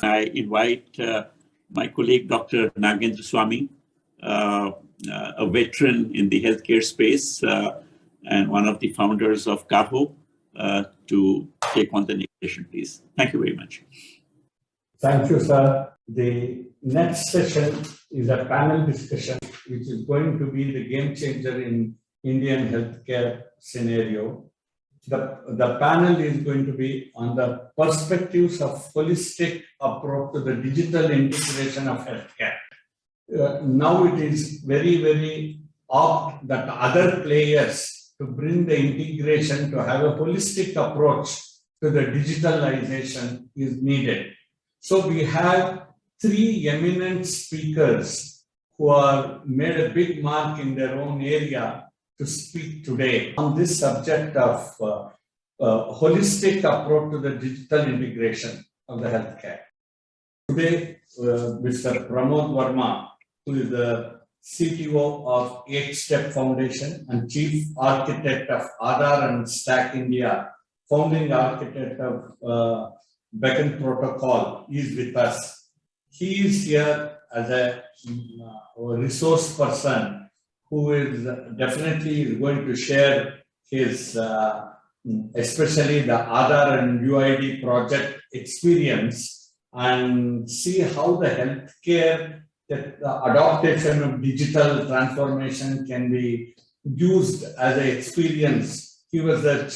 I invite my colleague, Dr. Nagendra Swamy, a veteran in the healthcare space and one of the founders of CAHO, to take on the next session, please. Thank you very much. Thank you, sir. The next session is a panel discussion, which is going to be the game changer in Indian healthcare scenario. The panel is going to be on the perspectives of holistic approach to the digital integration of healthcare. Now it is very, very opt that other players to bring the integration to have a holistic approach to the digitalization is needed. So we have three eminent speakers who are made a big mark in their own area to speak today on this subject of holistic approach to the digital integration of the healthcare. Today, Mr. Pramod Varma, who is the CTO of 8-Step Foundation and Chief Architect of Aadhaar and Stack India, founding architect of Beacon Protocol, is with us. He is here as a resource person who is definitely going to share his, especially the Aadhaar and UID project experience, and see how the healthcare, the adaptation of digital transformation can be used as an experience. He was the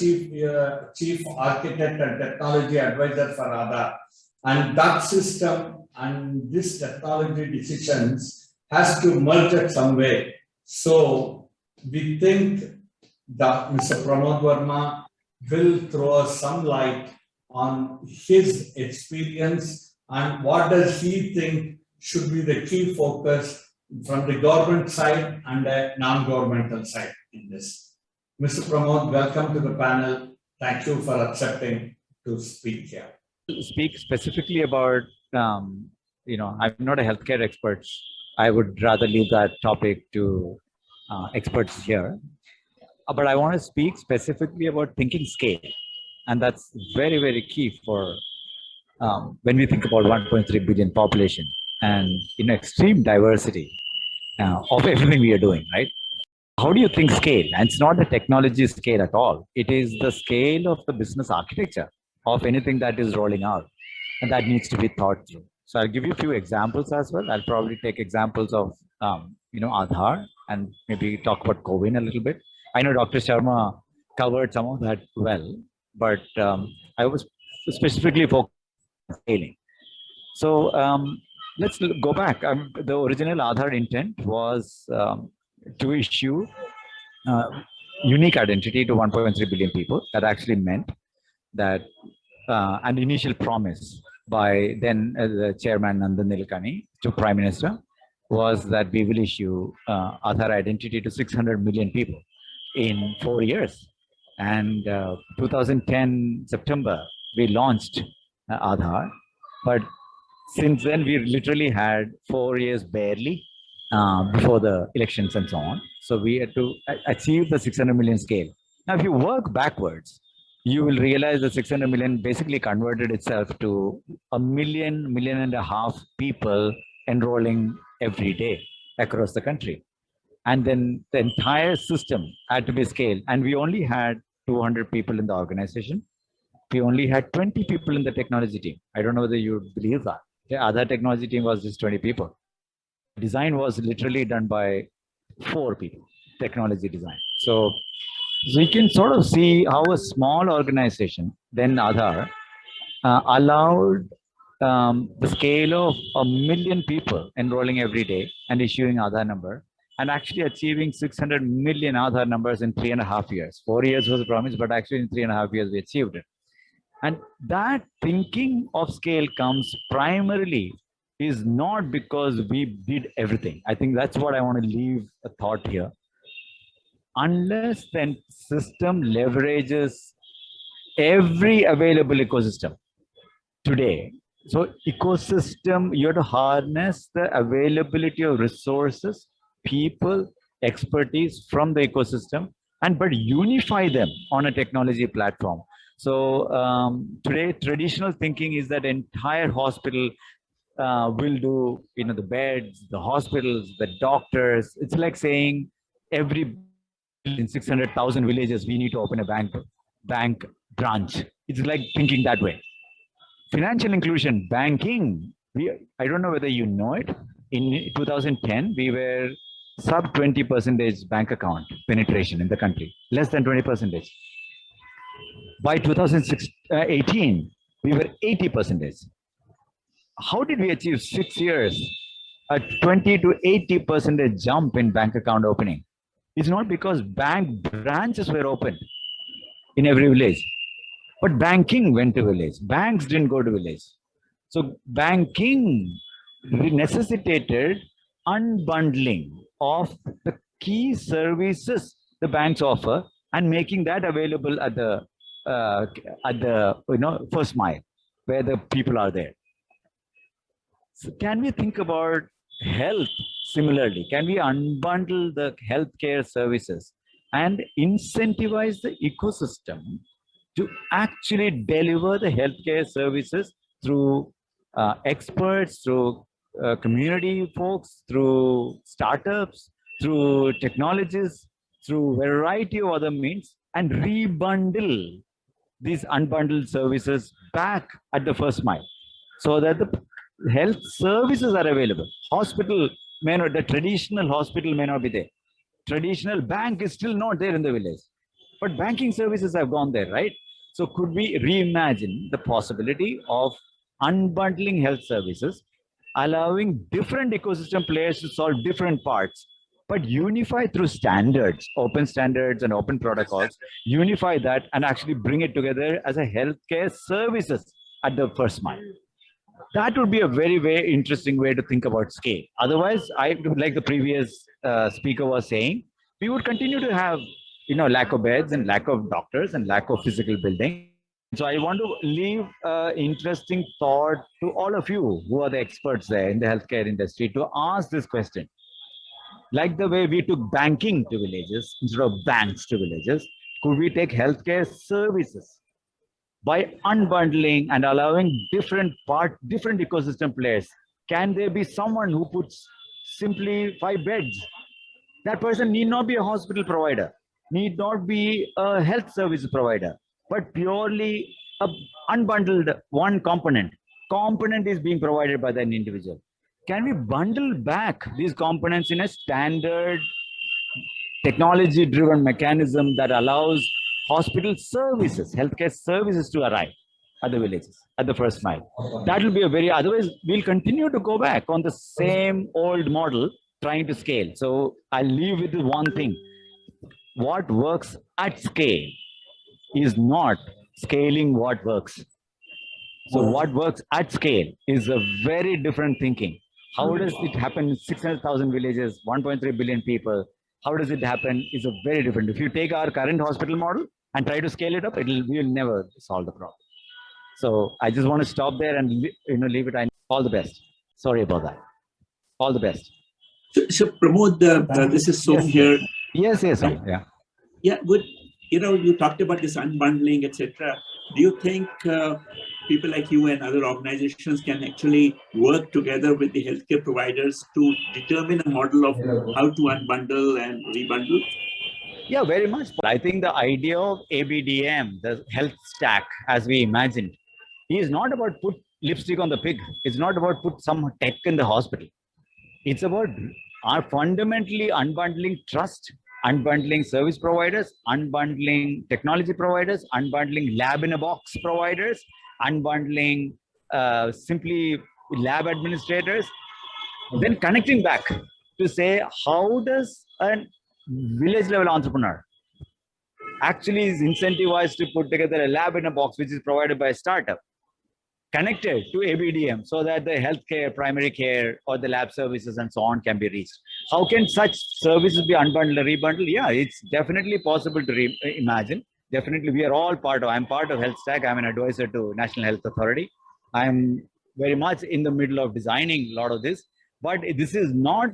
chief architect and technology advisor for Aadhaar, and that system and this technology decisions has to merge at some way. So we think that Mr. Pramod Varma will throw us some light on his experience and what does he think should be the key focus from the government side and the non-governmental side in this. Mr. Pramod, welcome to the panel. Thank you for accepting to speak here. To speak specifically about, I'm not a healthcare expert. I would rather leave that topic to experts here. But I want to speak specifically about thinking scale. And that's very, very key for when we think about 1.3 billion population and in extreme diversity of everything we are doing, right? How do you think scale? And it's not the technology scale at all. It is the scale of the business architecture of anything that is rolling out. And that needs to be thought through. So I'll give you a few examples as well. I'll probably take examples of, Aadhaar and maybe talk about COVID a little bit. I know Dr. Sharma covered some of that well, but I was specifically focused on scaling. So let's go back. The original Aadhaar intent was to issue unique identity to 1.3 billion people. That actually meant that an initial promise by then the chairman Nandan Nilekani to Prime Minister was that we will issue Aadhaar identity to 600 million people in 4 years. And 2010 September, we launched Aadhaar. But since then, we literally had 4 years barely before the elections and so on. So we had to achieve the 600 million scale. Now, if you work backwards, you will realize that 600 million basically converted itself to 1 million, 1.5 million people enrolling every day across the country. And then the entire system had to be scaled. And we only had 200 people in the organization. We only had 20 people in the technology team. I don't know whether you believe that. The other technology team was just 20 people. Design was literally done by 4 people, technology design. So you can sort of see how a small organization, then Aadhaar, allowed the scale of 1 million people enrolling every day and issuing Aadhaar number and actually achieving 600 million Aadhaar numbers in 3.5 years. 4 years was the promise, but actually in 3.5 years we achieved it. And that thinking of scale comes primarily is not because we did everything. I think that's what I want to leave a thought here. Unless the system leverages every available ecosystem today. So ecosystem, you have to harness the availability of resources, people, expertise from the ecosystem, but unify them on a technology platform So today, traditional thinking is that entire hospital will do, the beds, the hospitals, the doctors. It's like saying every in 600,000 villages, we need to open a bank branch. It's like thinking that way. Financial inclusion, banking. I don't know whether you know it. In 2010, we were sub 20% bank account penetration in the country, less than 20%. By 2018, we were 80%. How did we achieve 6 years a 20 to 80% jump in bank account opening? It's not because bank branches were opened in every village, but banking went to village. Banks didn't go to village. So banking necessitated unbundling of the key services the banks offer and making that available at the first mile where the people are there. So can we think about health similarly? Can we unbundle the healthcare services and incentivize the ecosystem to actually deliver the healthcare services through experts, through community folks, through startups, through technologies, through a variety of other means, and rebundle these unbundled services back at the first mile so that the health services are available. Hospital may not, the traditional hospital may not be there. Traditional bank is still not there in the village, but banking services have gone there, right? So could we reimagine the possibility of unbundling health services, allowing different ecosystem players to solve different parts, but unify through standards, open standards and open protocols, unify that and actually bring it together as a healthcare services at the first mile. That would be a very, very interesting way to think about scale. Otherwise, like the previous speaker was saying, we would continue to have, lack of beds and lack of doctors and lack of physical building. So I want to leave an interesting thought to all of you who are the experts there in the healthcare industry to ask this question. Like the way we took banking to villages instead of banks to villages, could we take healthcare services by unbundling and allowing different ecosystem players? Can there be someone who puts simply 5 beds? That person need not be a hospital provider, need not be a health service provider, but purely a unbundled one component. Component is being provided by an individual. Can we bundle back these components in a standard technology-driven mechanism that allows hospital services, healthcare services to arrive at the villages, at the first mile? That will be otherwise we'll continue to go back on the same old model trying to scale. So I'll leave with one thing. What works at scale is not scaling what works. So what works at scale is a very different thinking. How does it happen in 600,000 villages, 1.3 billion people? How does it happen is a very different. If you take our current hospital model and try to scale it up, we will never solve the problem. So I just want to stop there and leave it. All the best. Sorry about that. All the best. So Pramod, this is Swamy here. Yes, yeah. Yeah, good. You talked about this unbundling, etc. Do you think people like you and other organizations can actually work together with the healthcare providers to determine a model of how to unbundle and rebundle? Yeah, very much. I think the idea of ABDM, the health stack, as we imagined, is not about put lipstick on the pig. It's not about put some tech in the hospital. It's about fundamentally unbundling trust, unbundling service providers, unbundling technology providers, unbundling lab-in-a-box providers, unbundling simply lab administrators, then connecting back to say, how does a village-level entrepreneur actually is incentivized to put together a lab-in-a-box, which is provided by a startup, connected to ABDM so that the healthcare, primary care, or the lab services and so on can be reached. How can such services be unbundled or rebundled? Yeah, it's definitely possible to imagine. Definitely, we are all I'm part of Health Stack. I'm an advisor to National Health Authority. I'm very much in the middle of designing a lot of this, but this is not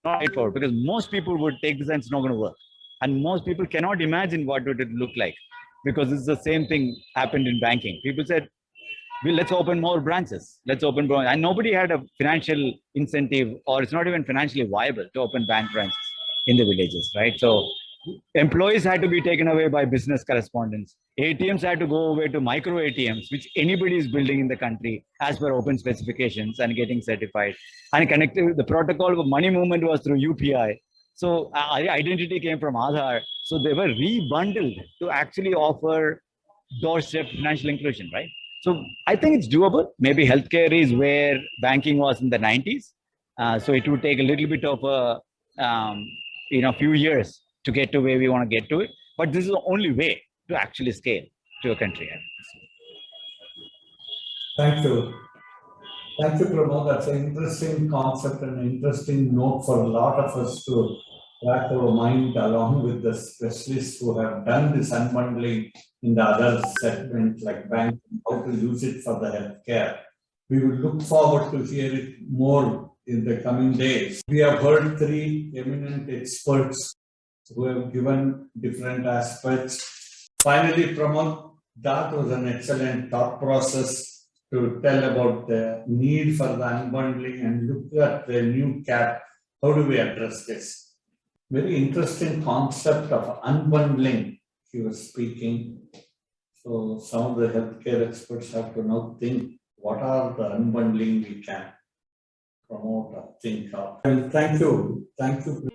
straightforward because most people would take this and it's not going to work. And most people cannot imagine what would it look like. because it's the same thing happened in banking. People said, well, let's open more branches. Let's open more. And nobody had a financial incentive, or it's not even financially viable to open bank branches in the villages, right? So employees had to be taken away by business correspondents. ATMs had to go away to micro ATMs, which anybody is building in the country as per open specifications and getting certified. And connected, the protocol of money movement was through UPI. So identity came from Aadhaar. So they were rebundled to actually offer doorstep financial inclusion, right? So I think it's doable. Maybe healthcare is where banking was in the 90s. So it would take a little bit of a few years to get to where we want to get to it. But this is the only way to actually scale to a country. Thank you. Thank you, Pramod. That's an interesting concept and an interesting note for a lot of us to wrap our mind along with the specialists who have done this unbundling in the other segments like banking, how to use it for the healthcare. We will look forward to hear it more in the coming days. We have heard three eminent experts who have given different aspects. Finally, Pramod, that was an excellent thought process to tell about the need for the unbundling and look at the new cap. How do we address this? Very interesting concept of unbundling he was speaking. So some of the healthcare experts have to now think, what are the unbundling we can promote or think of? And thank you. Thank you.